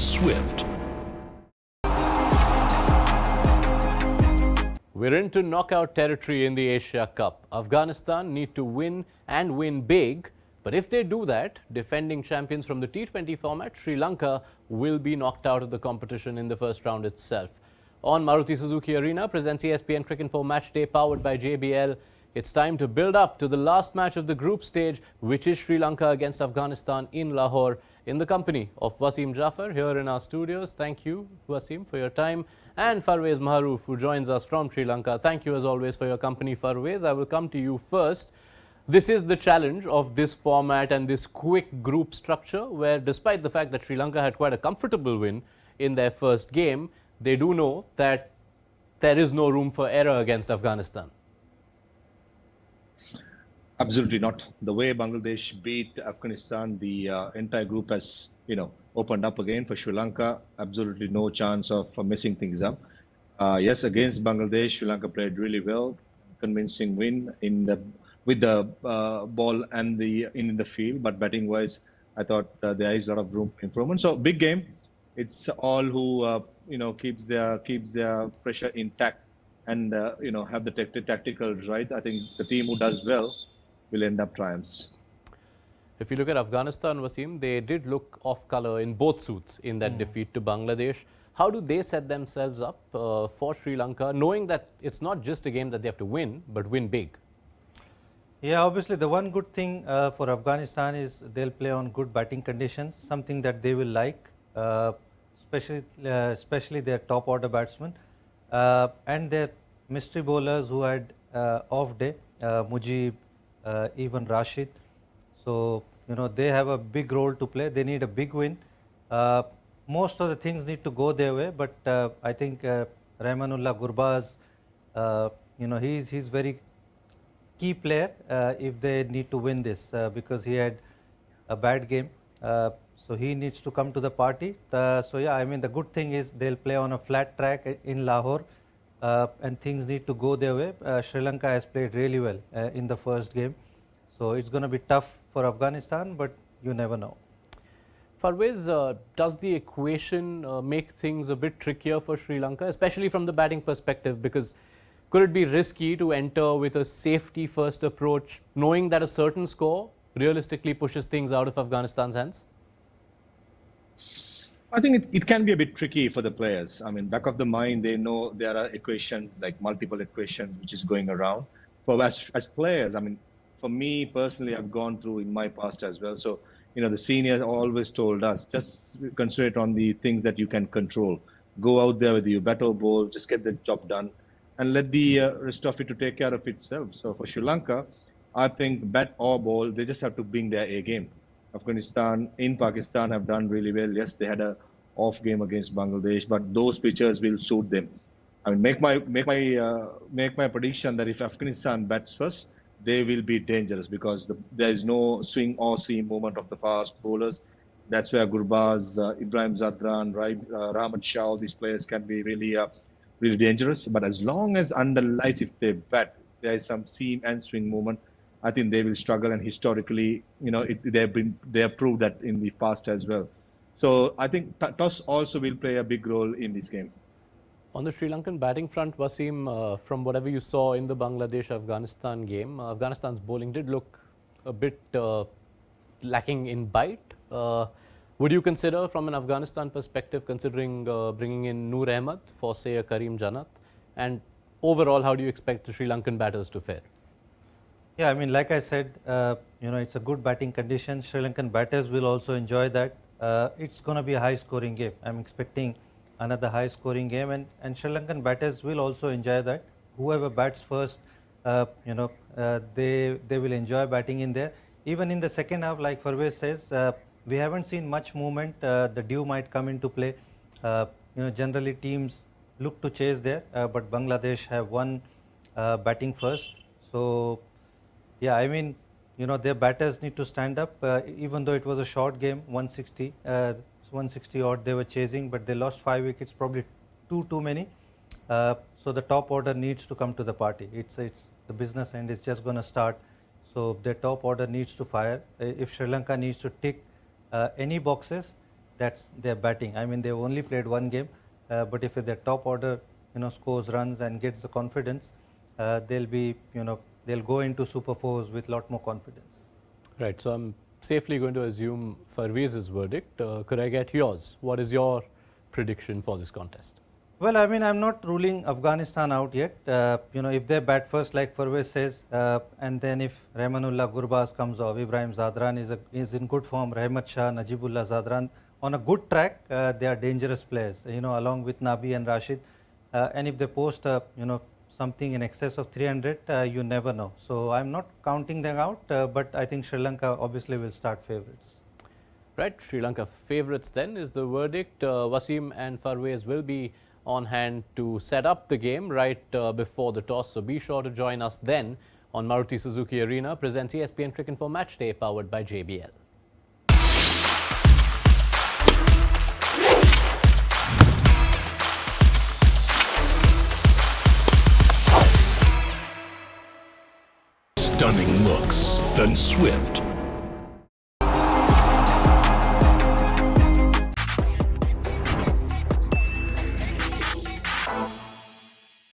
swift. We're into knockout territory in the Asia Cup. Afghanistan need to win and win big. But if they do that, defending champions from the T20 format, Sri Lanka will be knocked out of the competition in the first round itself. On Maruti Suzuki Arena presents ESPN Cricinfo Match Day powered by JBL. It's time to build up to the last match of the group stage, which is Sri Lanka against Afghanistan in Lahore, in the company of Wasim Jaffer here in our studios. Thank you, Wasim, for your time. And Farveez Maharoof, who joins us from Sri Lanka. Thank you as always for your company, Farveez. I will come to you first. This is the challenge of this format and this quick group structure, where despite the fact that Sri Lanka had quite a comfortable win in their first game, they do know that there is no room for error against Afghanistan. Absolutely not. The way Bangladesh beat Afghanistan, the entire group has, opened up again for Sri Lanka. Absolutely no chance of messing things up. Yes, against Bangladesh, Sri Lanka played really well, convincing win with the ball and in the field. But batting wise, I thought there is a lot of room for improvement. So big game. It's all who keeps their pressure intact and have the tactical right. I think the team who does well will end up triumphs. If you look at Afghanistan, Wasim, they did look off colour in both suits in that defeat to Bangladesh. How do they set themselves up for Sri Lanka, knowing that it's not just a game that they have to win, but win big? Yeah, obviously the one good thing for Afghanistan is they'll play on good batting conditions, something that they will like, especially their top order batsmen and their mystery bowlers who had off day, Mujib, even Rashid. So, they have a big role to play. They need a big win. Most of the things need to go their way, but I think Rahmanullah Gurbaz, he's very key player if they need to win this because he had a bad game. So he needs to come to the party. The good thing is they'll play on a flat track in Lahore and things need to go their way. Sri Lanka has played really well in the first game. So it's going to be tough for Afghanistan, but you never know. Farveez, does the equation make things a bit trickier for Sri Lanka, especially from the batting perspective? Because could it be risky to enter with a safety first approach, knowing that a certain score realistically pushes things out of Afghanistan's hands? I think it can be a bit tricky for the players. I mean, back of the mind, they know there are equations, like multiple equations, which is going around. For as players, I mean, for me personally, I've gone through in my past as well. So, the seniors always told us, just concentrate on the things that you can control. Go out there with your bat or ball, just get the job done, and let the rest of it to take care of itself. So for Sri Lanka, I think bat or ball, they just have to bring their A game. Afghanistan in Pakistan have done really well. Yes, they had a off game against Bangladesh, but those pitchers will suit them. I mean, make my prediction that if Afghanistan bats first, they will be dangerous because there is no swing or seam movement of the fast bowlers. That's where Gurbaz, Ibrahim Zadran, Rahmat Shah, all these players can be really dangerous. But as long as under lights, if they bat, there is some seam and swing movement, I think they will struggle, and historically, they have proved that in the past as well. So I think toss also will play a big role in this game. On the Sri Lankan batting front, Wasim, from whatever you saw in the Bangladesh-Afghanistan game, Afghanistan's bowling did look a bit lacking in bite. Would you consider, from an Afghanistan perspective, considering bringing in Noor Ahmed for, say, a Karim Janat? And overall, how do you expect the Sri Lankan batters to fare? Yeah, I mean, like I said, it's a good batting condition. Sri Lankan batters will also enjoy that. It's going to be a high-scoring game. I'm expecting another high-scoring game, and Sri Lankan batters will also enjoy that. Whoever bats first, they will enjoy batting in there. Even in the second half, like Farveez says, we haven't seen much movement. The dew might come into play. Generally teams look to chase there, but Bangladesh have won batting first. So, yeah, I mean, their batters need to stand up. Even though it was a short game, 160 odd they were chasing, but they lost 5 wickets, probably too many. So the top order needs to come to the party. It's the business end is just going to start. So their top order needs to fire. If Sri Lanka needs to tick any boxes, that's their batting. I mean, they've only played one game, but if their top order, scores runs and gets the confidence, they'll be, they'll go into Super 4s with a lot more confidence. Right, so I'm safely going to assume Farveez's verdict. Could I get yours? What is your prediction for this contest? Well, I mean, I'm not ruling Afghanistan out yet. If they bat first, like Farveez says, and then if Rahmanullah Gurbaz comes off, Ibrahim Zadran is in good form, Rahmat Shah, Najibullah Zadran, on a good track, they are dangerous players, along with Nabi and Rashid. And if they post, something in excess of 300, you never know. So I'm not counting them out, but I think Sri Lanka obviously will start favourites. Right, Sri Lanka favourites then is the verdict. Wasim and Farveez will be on hand to set up the game right before the toss. So be sure to join us then on Maruti Suzuki Arena. Presents ESPN Cricinfo Match Day, powered by JBL. Stunning looks, then swift,